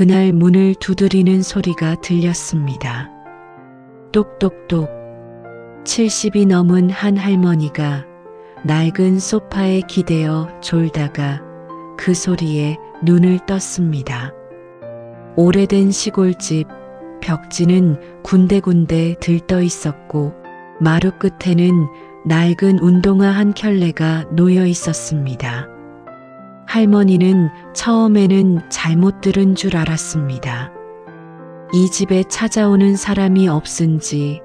그날 문을 두드리는 소리가 들렸습니다. 똑똑똑. 70이 넘은 한 할머니가 낡은 소파에 기대어 졸다가 그 소리에 눈을 떴습니다. 오래된 시골집 벽지는 군데군데 들떠 있었고 마루 끝에는 낡은 운동화 한 켤레가 놓여 있었습니다. 할머니는 처음에는 잘못 들은 줄 알았습니다. 이 집에 찾아오는 사람이 없은 지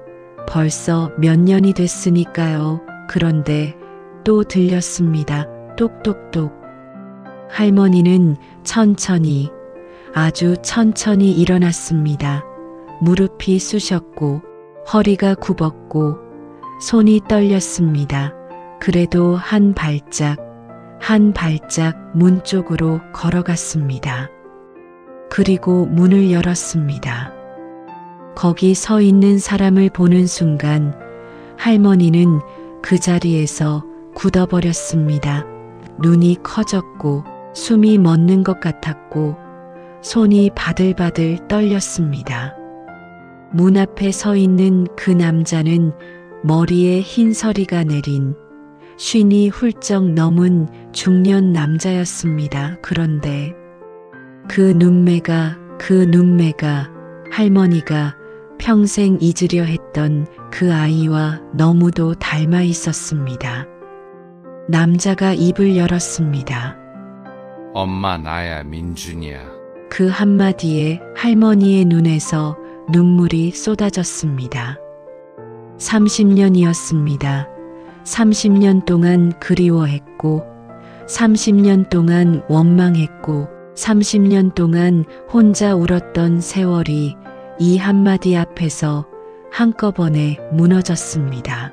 벌써 몇 년이 됐으니까요. 그런데 또 들렸습니다. 똑똑똑. 할머니는 천천히, 아주 천천히 일어났습니다. 무릎이 쑤셨고 허리가 굽었고 손이 떨렸습니다. 그래도 한 발짝 문 쪽으로 걸어갔습니다. 그리고 문을 열었습니다. 거기 서 있는 사람을 보는 순간 할머니는 그 자리에서 굳어버렸습니다. 눈이 커졌고 숨이 멎는 것 같았고 손이 바들바들 떨렸습니다. 문 앞에 서 있는 그 남자는 머리에 흰 서리가 내린 50이 훌쩍 넘은 중년 남자였습니다. 그런데 그 눈매가 할머니가 평생 잊으려 했던 그 아이와 너무도 닮아 있었습니다. 남자가 입을 열었습니다. 엄마, 나야, 민준이야. 그 한마디에 할머니의 눈에서 눈물이 쏟아졌습니다. 30년이었습니다. 30년 동안 그리워했고 30년 동안 원망했고 30년 동안 혼자 울었던 세월이 이 한마디 앞에서 한꺼번에 무너졌습니다.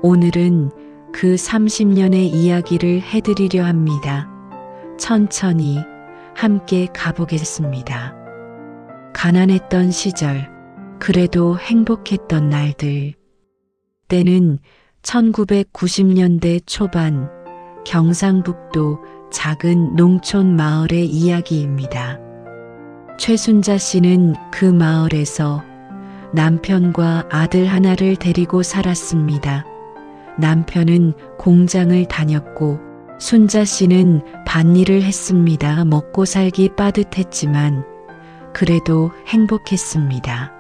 오늘은 그 30년의 이야기를 해드리려 합니다. 천천히 함께 가보겠습니다. 가난했던 시절, 그래도 행복했던 날들. 때는 1990년대 초반 경상북도 작은 농촌 마을의 이야기입니다. 최순자 씨는 그 마을에서 남편과 아들 하나를 데리고 살았습니다. 남편은 공장을 다녔고 순자 씨는 밭일을 했습니다. 먹고 살기 빠듯했지만 그래도 행복했습니다.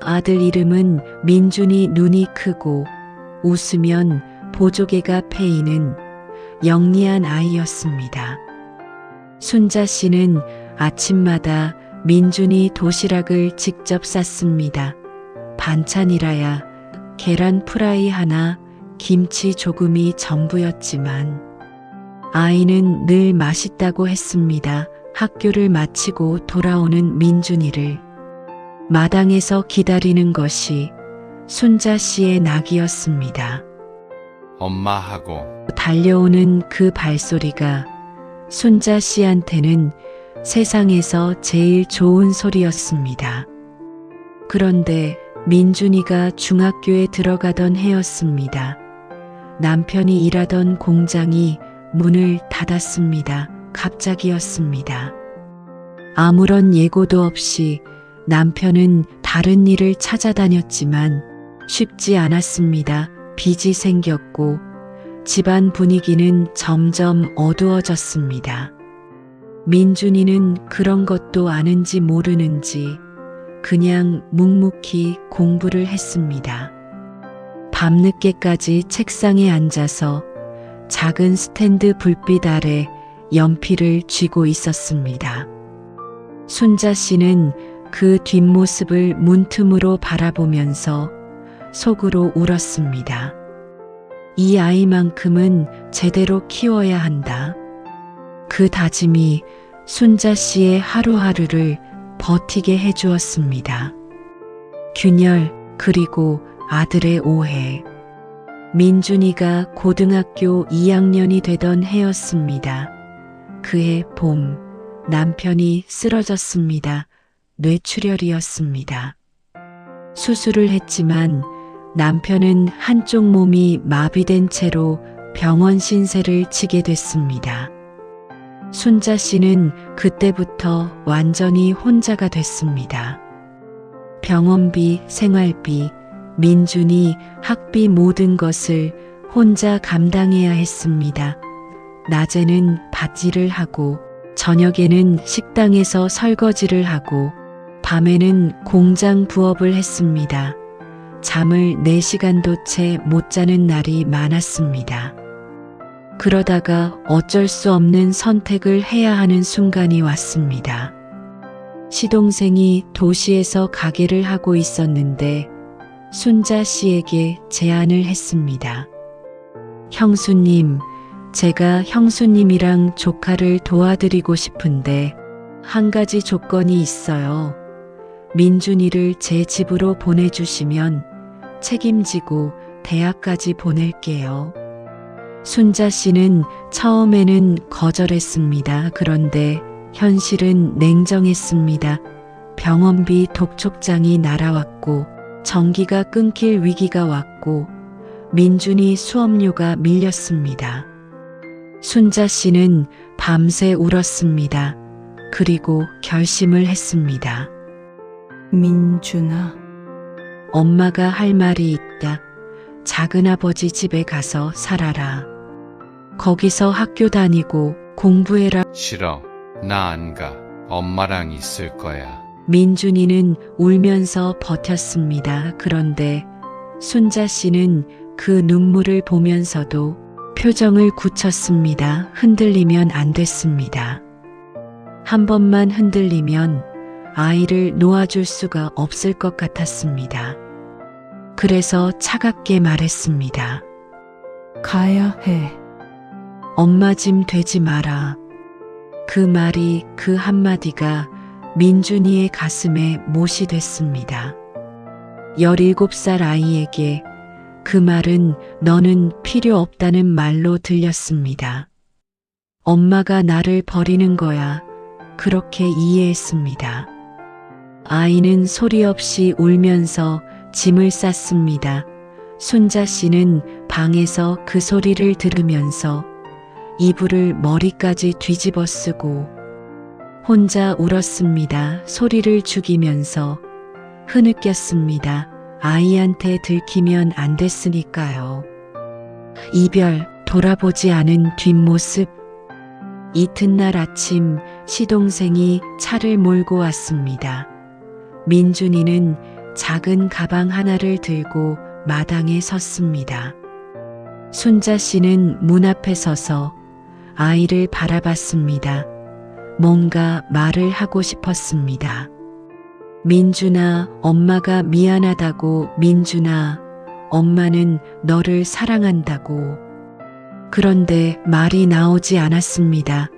아들 이름은 민준이. 눈이 크고 웃으면 보조개가 패이는 영리한 아이였습니다. 순자 씨는 아침마다 민준이 도시락을 직접 쌌습니다. 반찬이라야 계란 프라이 하나, 김치 조금이 전부였지만 아이는 늘 맛있다고 했습니다. 학교를 마치고 돌아오는 민준이를 마당에서 기다리는 것이 순자 씨의 낙이었습니다. 엄마하고 달려오는 그 발소리가 순자 씨한테는 세상에서 제일 좋은 소리였습니다. 그런데 민준이가 중학교에 들어가던 해였습니다. 남편이 일하던 공장이 문을 닫았습니다. 갑자기였습니다. 아무런 예고도 없이 남편은 다른 일을 찾아다녔지만 쉽지 않았습니다. 빚이 생겼고 집안 분위기는 점점 어두워졌습니다. 민준이는 그런 것도 아는지 모르는지 그냥 묵묵히 공부를 했습니다. 밤늦게까지 책상에 앉아서 작은 스탠드 불빛 아래 연필을 쥐고 있었습니다. 순자 씨는 그 뒷모습을 문틈으로 바라보면서 속으로 울었습니다. 이 아이만큼은 제대로 키워야 한다. 그 다짐이 순자 씨의 하루하루를 버티게 해주었습니다. 균열, 그리고 아들의 오해. 민준이가 고등학교 2학년이 되던 해였습니다. 그해 봄, 남편이 쓰러졌습니다. 뇌출혈이었습니다. 수술을 했지만 남편은 한쪽 몸이 마비된 채로 병원 신세를 지게 됐습니다. 순자 씨는 그때부터 완전히 혼자가 됐습니다. 병원비, 생활비, 민준이 학비 모든 것을 혼자 감당해야 했습니다. 낮에는 밭일을 하고 저녁에는 식당에서 설거지를 하고 밤에는 공장 부업을 했습니다. 잠을 4시간도 채 못 자는 날이 많았습니다. 그러다가 어쩔 수 없는 선택을 해야 하는 순간이 왔습니다. 시동생이 도시에서 가게를 하고 있었는데 순자 씨에게 제안을 했습니다. 형수님, 제가 형수님이랑 조카를 도와드리고 싶은데 한 가지 조건이 있어요. 민준이를 제 집으로 보내주시면 책임지고 대학까지 보낼게요. 순자 씨는 처음에는 거절했습니다. 그런데 현실은 냉정했습니다. 병원비 독촉장이 날아왔고 전기가 끊길 위기가 왔고 민준이 수업료가 밀렸습니다. 순자 씨는 밤새 울었습니다. 그리고 결심을 했습니다. 민준아, 엄마가 할 말이 있다. 작은아버지 집에 가서 살아라. 거기서 학교 다니고 공부해라. 싫어. 나 안 가. 엄마랑 있을 거야. 민준이는 울면서 버텼습니다. 그런데 순자 씨는 그 눈물을 보면서도 표정을 굳혔습니다. 흔들리면 안 됐습니다. 한 번만 흔들리면 아이를 놓아줄 수가 없을 것 같았습니다. 그래서 차갑게 말했습니다. 가야 해. 엄마 짐 되지 마라. 그 말이, 그 한마디가 민준이의 가슴에 못이 됐습니다. 17살 아이에게 그 말은 너는 필요 없다는 말로 들렸습니다. 엄마가 나를 버리는 거야. 그렇게 이해했습니다. 아이는 소리 없이 울면서 짐을 쌌습니다. 순자 씨는 방에서 그 소리를 들으면서 이불을 머리까지 뒤집어 쓰고 혼자 울었습니다. 소리를 죽이면서 흐느꼈습니다. 아이한테 들키면 안 됐으니까요. 이별, 돌아보지 않은 뒷모습. 이튿날 아침 시동생이 차를 몰고 왔습니다. 민준이는 작은 가방 하나를 들고 마당에 섰습니다. 순자 씨는 문 앞에 서서 아이를 바라봤습니다. 뭔가 말을 하고 싶었습니다. 민준아, 엄마가 미안하다고. 민준아, 엄마는 너를 사랑한다고. 그런데 말이 나오지 않았습니다.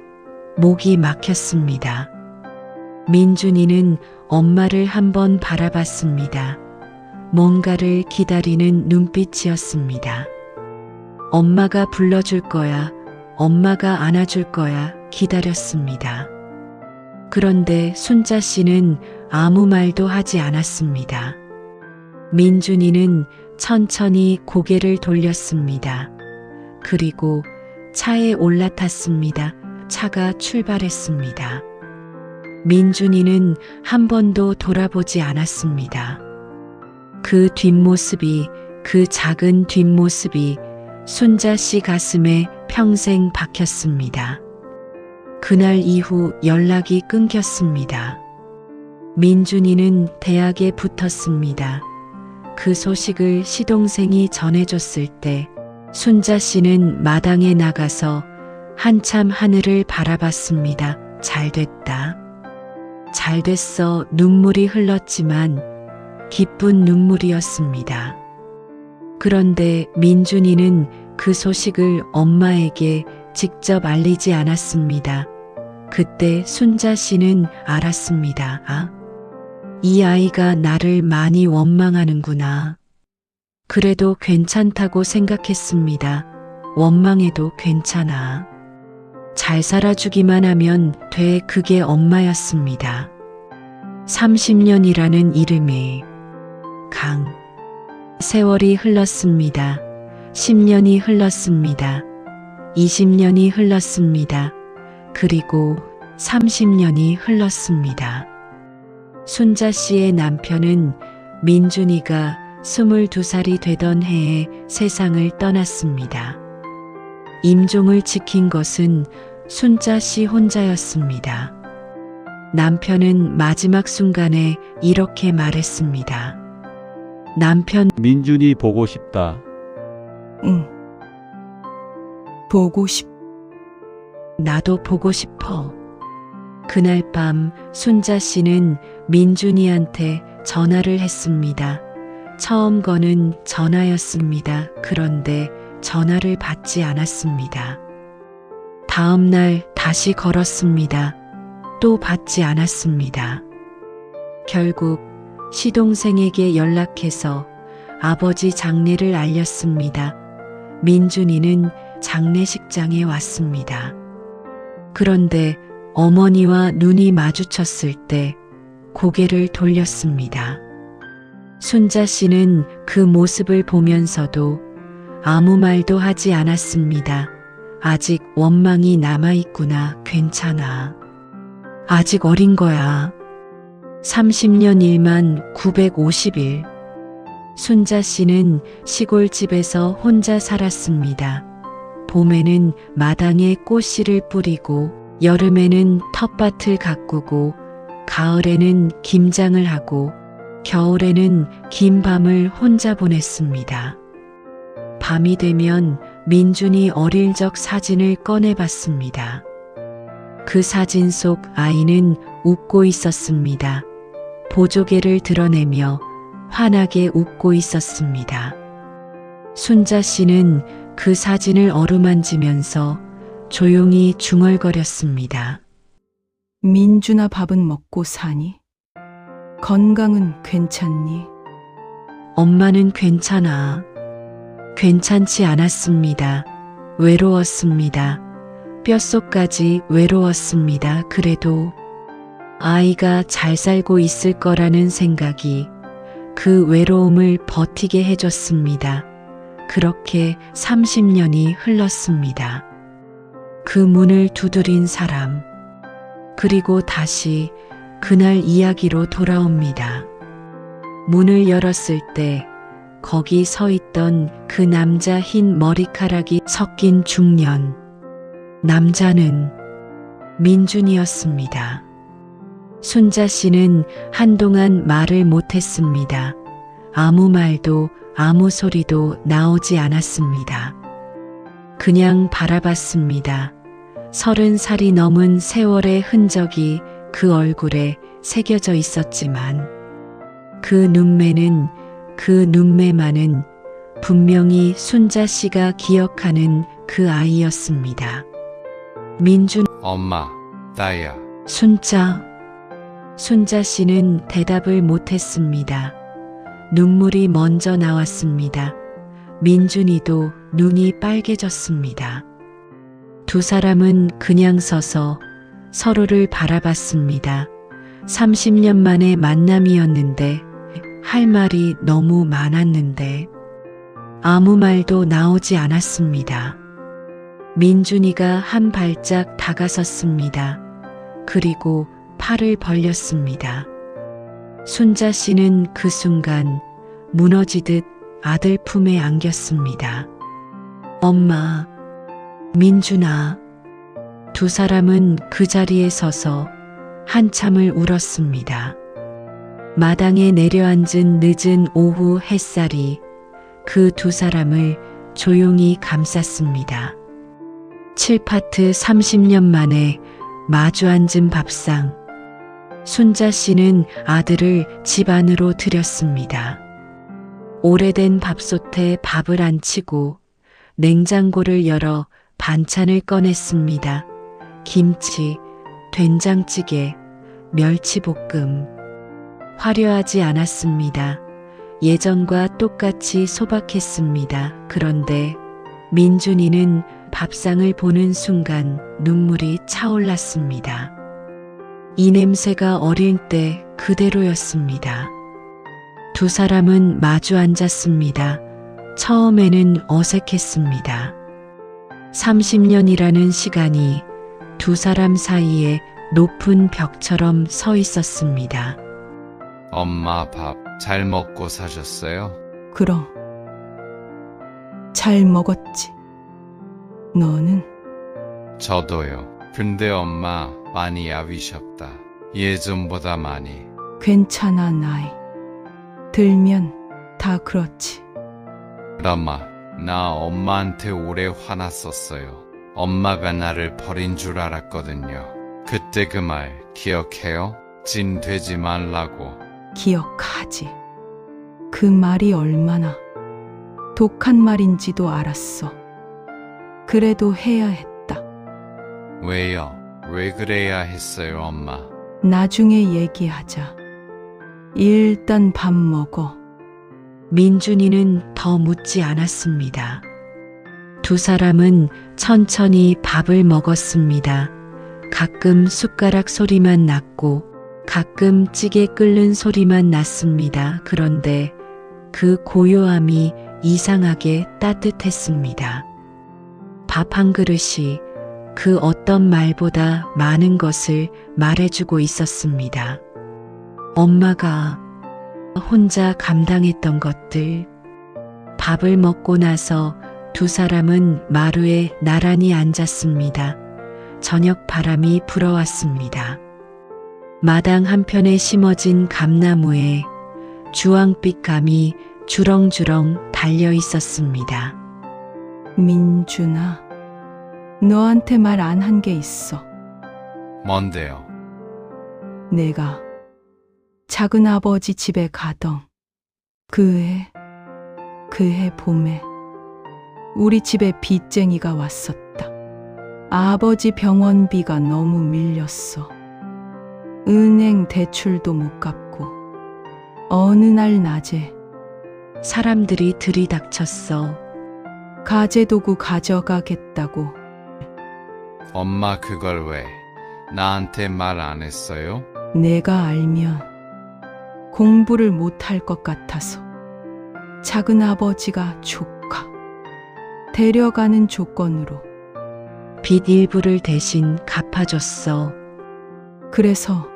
목이 막혔습니다. 민준이는 엄마를 한번 바라봤습니다. 뭔가를 기다리는 눈빛이었습니다. 엄마가 불러줄 거야. 엄마가 안아줄 거야. 기다렸습니다. 그런데 순자 씨는 아무 말도 하지 않았습니다. 민준이는 천천히 고개를 돌렸습니다. 그리고 차에 올라탔습니다. 차가 출발했습니다. 민준이는 한 번도 돌아보지 않았습니다. 그 뒷모습이, 그 작은 뒷모습이 순자 씨 가슴에 평생 박혔습니다. 그날 이후 연락이 끊겼습니다. 민준이는 대학에 붙었습니다. 그 소식을 시동생이 전해줬을 때 순자 씨는 마당에 나가서 한참 하늘을 바라봤습니다. 잘 됐다. 잘 됐어. 눈물이 흘렀지만 기쁜 눈물이었습니다. 그런데 민준이는 그 소식을 엄마에게 직접 알리지 않았습니다. 그때 순자 씨는 알았습니다. 아, 이 아이가 나를 많이 원망하는구나. 그래도 괜찮다고 생각했습니다. 원망해도 괜찮아. 잘 살아주기만 하면 돼. 그게 엄마였습니다. 30년이라는 이름에 강. 세월이 흘렀습니다. 10년이 흘렀습니다. 20년이 흘렀습니다. 그리고 30년이 흘렀습니다. 순자 씨의 남편은 민준이가 22살이 되던 해에 세상을 떠났습니다. 임종을 지킨 것은 순자 씨 혼자였습니다. 남편은 마지막 순간에 이렇게 말했습니다. 남편, 민준이 보고 싶다. 응. 보고 싶. 나도 보고 싶어. 그날 밤 순자 씨는 민준이한테 전화를 했습니다. 처음 거는 전화였습니다. 그런데 전화를 받지 않았습니다. 다음 날 다시 걸었습니다. 또 받지 않았습니다. 결국 시동생에게 연락해서 아버지 장례를 알렸습니다. 민준이는 장례식장에 왔습니다. 그런데 어머니와 눈이 마주쳤을 때 고개를 돌렸습니다. 순자 씨는 그 모습을 보면서도 아무 말도 하지 않았습니다. 아직 원망이 남아있구나. 괜찮아. 아직 어린 거야. 30년 일만 950일. 순자 씨는 시골집에서 혼자 살았습니다. 봄에는 마당에 꽃씨를 뿌리고, 여름에는 텃밭을 가꾸고, 가을에는 김장을 하고, 겨울에는 긴 밤을 혼자 보냈습니다. 밤이 되면 민준이 어릴 적 사진을 꺼내봤습니다. 그 사진 속 아이는 웃고 있었습니다. 보조개를 드러내며 환하게 웃고 있었습니다. 순자 씨는 그 사진을 어루만지면서 조용히 중얼거렸습니다. 민준아, 밥은 먹고 사니? 건강은 괜찮니? 엄마는 괜찮아. 괜찮지 않았습니다. 외로웠습니다. 뼛속까지 외로웠습니다. 그래도 아이가 잘 살고 있을 거라는 생각이 그 외로움을 버티게 해줬습니다. 그렇게 30년이 흘렀습니다. 그 문을 두드린 사람, 그리고 다시 그날 이야기로 돌아옵니다. 문을 열었을 때 거기 서 있던 그 남자 흰 머리카락이 섞인 중년. 남자는 민준이었습니다. 순자 씨는 한동안 말을 못했습니다. 아무 말도 아무 소리도 나오지 않았습니다. 그냥 바라봤습니다. 30살이 넘은 세월의 흔적이 그 얼굴에 새겨져 있었지만 그 눈매만은 분명히 순자 씨가 기억하는 그 아이였습니다. 민준, 엄마, 나야. 순자 씨는 대답을 못했습니다. 눈물이 먼저 나왔습니다. 민준이도 눈이 빨개졌습니다. 두 사람은 그냥 서서 서로를 바라봤습니다. 30년 만의 만남이었는데 할 말이 너무 많았는데 아무 말도 나오지 않았습니다. 민준이가 한 발짝 다가섰습니다. 그리고 팔을 벌렸습니다. 순자 씨는 그 순간 무너지듯 아들 품에 안겼습니다. 엄마, 민준아. 두 사람은 그 자리에 서서 한참을 울었습니다. 마당에 내려앉은 늦은 오후 햇살이 그 두 사람을 조용히 감쌌습니다. 칠파트 30년 만에 마주 앉은 밥상. 순자 씨는 아들을 집 안으로 들였습니다. 오래된 밥솥에 밥을 안치고 냉장고를 열어 반찬을 꺼냈습니다. 김치, 된장찌개, 멸치볶음. 화려하지 않았습니다. 예전과 똑같이 소박했습니다. 그런데 민준이는 밥상을 보는 순간 눈물이 차올랐습니다. 이 냄새가 어릴 때 그대로였습니다. 두 사람은 마주 앉았습니다. 처음에는 어색했습니다. 30년이라는 시간이 두 사람 사이에 높은 벽처럼 서 있었습니다. 엄마 밥 잘 먹고 사셨어요? 그럼. 잘 먹었지. 너는? 저도요. 근데 엄마 많이 야위셨다. 예전보다 많이. 괜찮아, 나이. 들면 다 그렇지. 엄마, 나 엄마한테 오래 화났었어요. 엄마가 나를 버린 줄 알았거든요. 그때 그 말 기억해요? 진 되지 말라고. 기억하지. 그 말이 얼마나 독한 말인지도 알았어. 그래도 해야 했다. 왜요? 왜 그래야 했어요, 엄마? 나중에 얘기하자. 일단 밥 먹어. 민준이는 더 묻지 않았습니다. 두 사람은 천천히 밥을 먹었습니다. 가끔 숟가락 소리만 났고 가끔 찌개 끓는 소리만 났습니다. 그런데 그 고요함이 이상하게 따뜻했습니다. 밥 한 그릇이 그 어떤 말보다 많은 것을 말해주고 있었습니다. 엄마가 혼자 감당했던 것들. 밥을 먹고 나서 두 사람은 마루에 나란히 앉았습니다. 저녁 바람이 불어왔습니다. 마당 한편에 심어진 감나무에 주황빛 감이 주렁주렁 달려 있었습니다. 민준아, 너한테 말 안 한 게 있어. 뭔데요? 내가 작은 아버지 집에 가던 그 해 봄에 우리 집에 빚쟁이가 왔었다. 아버지 병원비가 너무 밀렸어. 은행 대출도 못 갚고 어느 날 낮에 사람들이 들이닥쳤어. 가재도구 가져가겠다고. 엄마 그걸 왜 나한테 말 안 했어요? 내가 알면 공부를 못 할 것 같아서 작은 아버지가 조카 데려가는 조건으로 빚 일부를 대신 갚아줬어. 그래서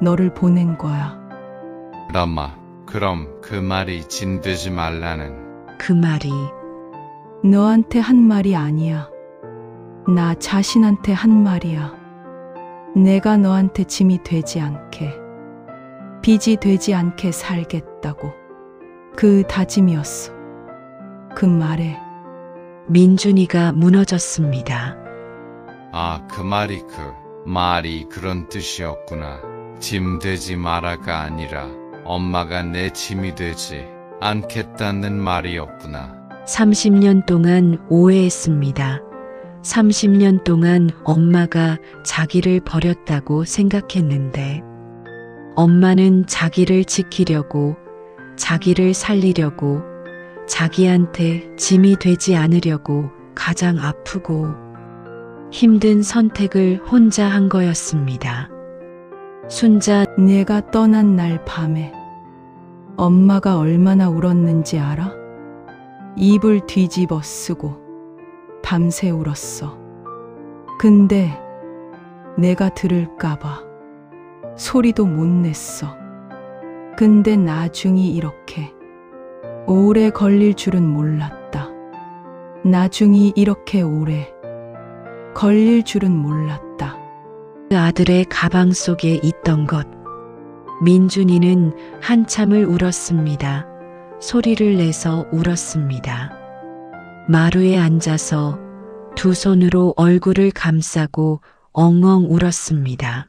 너를 보낸 거야. 엄마, 그럼 그 말이 진되지 말라는. 그 말이 너한테 한 말이 아니야. 나 자신한테 한 말이야. 내가 너한테 짐이 되지 않게, 빚이 되지 않게 살겠다고. 그 다짐이었어. 그 말에 민준이가 무너졌습니다. 아, 그 말이 그런 뜻이었구나. 짐 되지 마라가 아니라 엄마가 내 짐이 되지 않겠다는 말이었구나. 30년 동안 오해했습니다. 30년 동안 엄마가 자기를 버렸다고 생각했는데 엄마는 자기를 지키려고, 자기를 살리려고, 자기한테 짐이 되지 않으려고 가장 아프고 힘든 선택을 혼자 한 거였습니다. 순자, 내가 떠난 날 밤에 엄마가 얼마나 울었는지 알아? 이불 뒤집어 쓰고 밤새 울었어. 근데 내가 들을까봐 소리도 못 냈어. 근데 나중이 이렇게 오래 걸릴 줄은 몰랐다. 나중이 이렇게 오래 걸릴 줄은 몰랐다. 그 아들의 가방 속에 있던 것. 민준이는 한참을 울었습니다. 소리를 내서 울었습니다. 마루에 앉아서 두 손으로 얼굴을 감싸고 엉엉 울었습니다.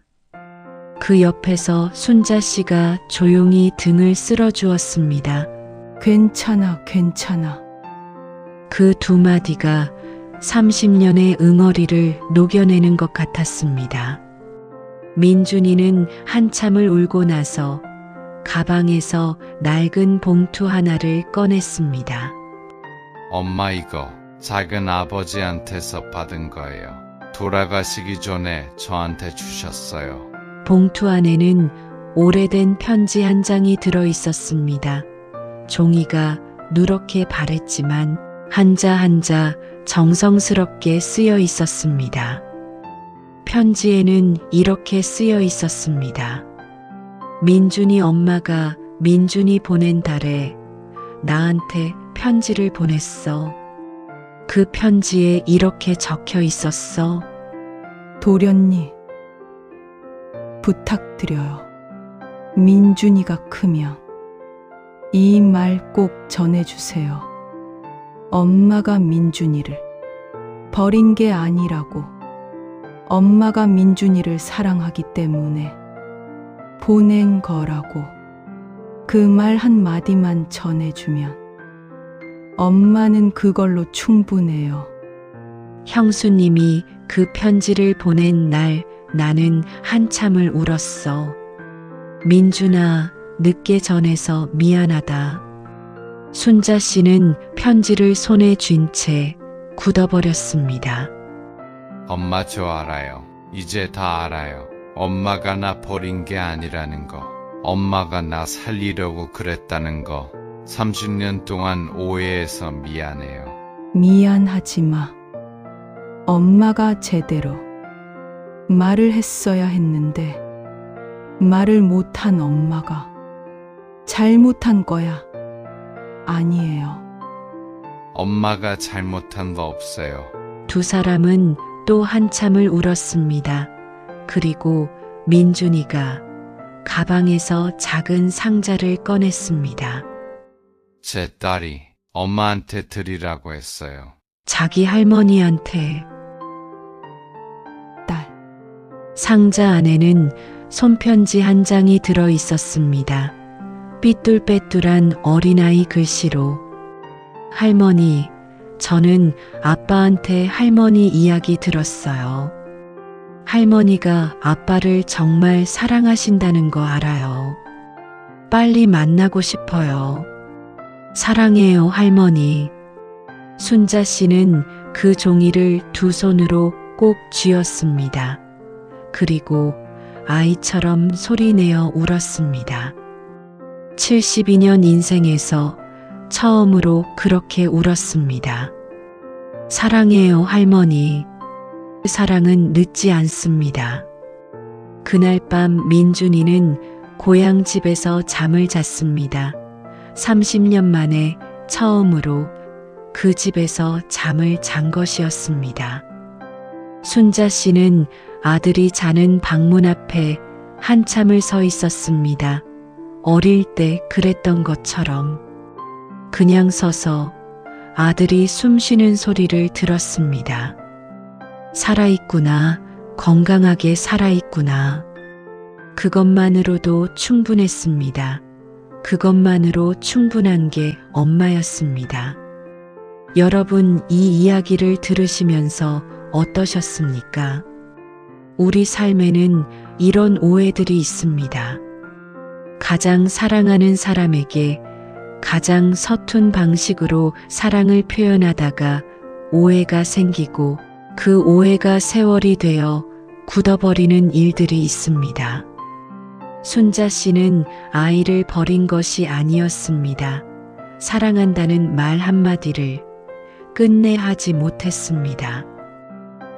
그 옆에서 순자 씨가 조용히 등을 쓸어주었습니다. 괜찮아, 괜찮아. 그 두 마디가 30년의 응어리를 녹여내는 것 같았습니다. 민준이는 한참을 울고 나서 가방에서 낡은 봉투 하나를 꺼냈습니다. 엄마 이거 작은 아버지한테서 받은 거예요. 돌아가시기 전에 저한테 주셨어요. 봉투 안에는 오래된 편지 한 장이 들어 있었습니다. 종이가 누렇게 바랬지만 한자 한자 정성스럽게 쓰여 있었습니다. 편지에는 이렇게 쓰여 있었습니다. 민준이 엄마가 민준이 보낸 달에 나한테 편지를 보냈어. 그 편지에 이렇게 적혀 있었어. 도련님, 부탁드려요. 민준이가 크면 이 말 꼭 전해주세요. 엄마가 민준이를 버린 게 아니라고. 엄마가 민준이를 사랑하기 때문에 보낸 거라고. 그 말 한마디만 전해주면 엄마는 그걸로 충분해요. 형수님이 그 편지를 보낸 날 나는 한참을 울었어. 민준아, 늦게 전해서 미안하다. 순자 씨는 편지를 손에 쥔 채 굳어버렸습니다. 엄마 저 알아요. 이제 다 알아요. 엄마가 나 버린 게 아니라는 거. 엄마가 나 살리려고 그랬다는 거. 30년 동안 오해해서 미안해요. 미안하지 마. 엄마가 제대로 말을 했어야 했는데 말을 못한 엄마가 잘못한 거야. 아니에요. 엄마가 잘못한 거 없어요. 두 사람은 또 한참을 울었습니다. 그리고 민준이가 가방에서 작은 상자를 꺼냈습니다. 제 딸이 엄마한테 드리라고 했어요. 자기 할머니한테. 딸, 상자 안에는 손편지 한 장이 들어 있었습니다. 삐뚤빼뚤한 어린아이 글씨로. 할머니, 저는 아빠한테 할머니 이야기 들었어요. 할머니가 아빠를 정말 사랑하신다는 거 알아요. 빨리 만나고 싶어요. 사랑해요, 할머니. 순자 씨는 그 종이를 두 손으로 꼭 쥐었습니다. 그리고 아이처럼 소리내어 울었습니다. 72년 인생에서 처음으로 그렇게 울었습니다. 사랑해요, 할머니. 사랑은 늦지 않습니다. 그날 밤 민준이는 고향 집에서 잠을 잤습니다. 30년 만에 처음으로 그 집에서 잠을 잔 것이었습니다. 순자 씨는 아들이 자는 방문 앞에 한참을 서 있었습니다. 어릴 때 그랬던 것처럼 그냥 서서 아들이 숨 쉬는 소리를 들었습니다. 살아있구나, 건강하게 살아있구나. 그것만으로도 충분했습니다. 그것만으로 충분한 게 엄마였습니다. 여러분, 이 이야기를 들으시면서 어떠셨습니까? 우리 삶에는 이런 오해들이 있습니다. 가장 사랑하는 사람에게 가장 서툰 방식으로 사랑을 표현하다가 오해가 생기고 그 오해가 세월이 되어 굳어버리는 일들이 있습니다. 순자 씨는 아이를 버린 것이 아니었습니다. 사랑한다는 말 한마디를 끝내 하지 못했습니다.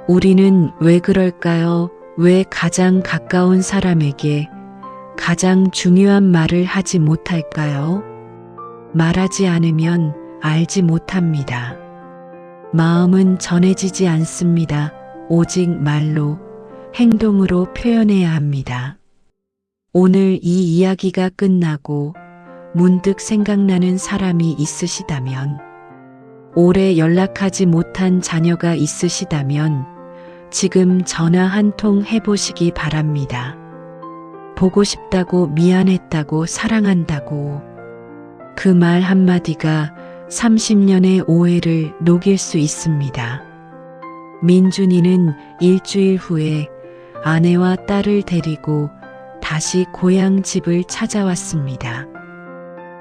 우리는 왜 그럴까요? 왜 가장 가까운 사람에게 가장 중요한 말을 하지 못할까요? 말하지 않으면 알지 못합니다. 마음은 전해지지 않습니다. 오직 말로, 행동으로 표현해야 합니다. 오늘 이 이야기가 끝나고 문득 생각나는 사람이 있으시다면, 오래 연락하지 못한 자녀가 있으시다면 지금 전화 한 통 해보시기 바랍니다. 보고 싶다고, 미안했다고, 사랑한다고. 그 말 한마디가 30년의 오해를 녹일 수 있습니다. 민준이는 일주일 후에 아내와 딸을 데리고 다시 고향 집을 찾아왔습니다.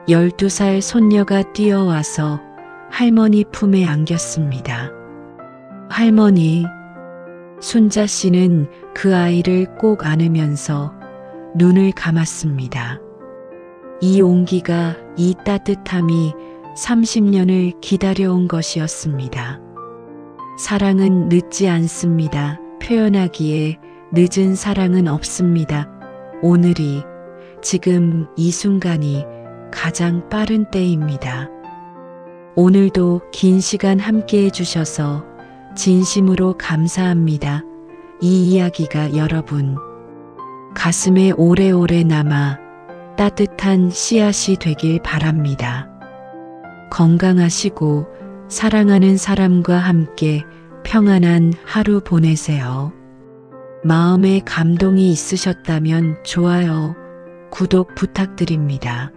12살 손녀가 뛰어와서 할머니 품에 안겼습니다. 할머니, 순자 씨는 그 아이를 꼭 안으면서 눈을 감았습니다. 이 온기가, 이 따뜻함이 30년을 기다려온 것이었습니다. 사랑은 늦지 않습니다. 표현하기에 늦은 사랑은 없습니다. 오늘이, 지금 이 순간이 가장 빠른 때입니다. 오늘도 긴 시간 함께 해주셔서 진심으로 감사합니다. 이 이야기가 여러분 가슴에 오래오래 남아 따뜻한 씨앗이 되길 바랍니다. 건강하시고 사랑하는 사람과 함께 평안한 하루 보내세요. 마음에 감동이 있으셨다면 좋아요, 구독 부탁드립니다.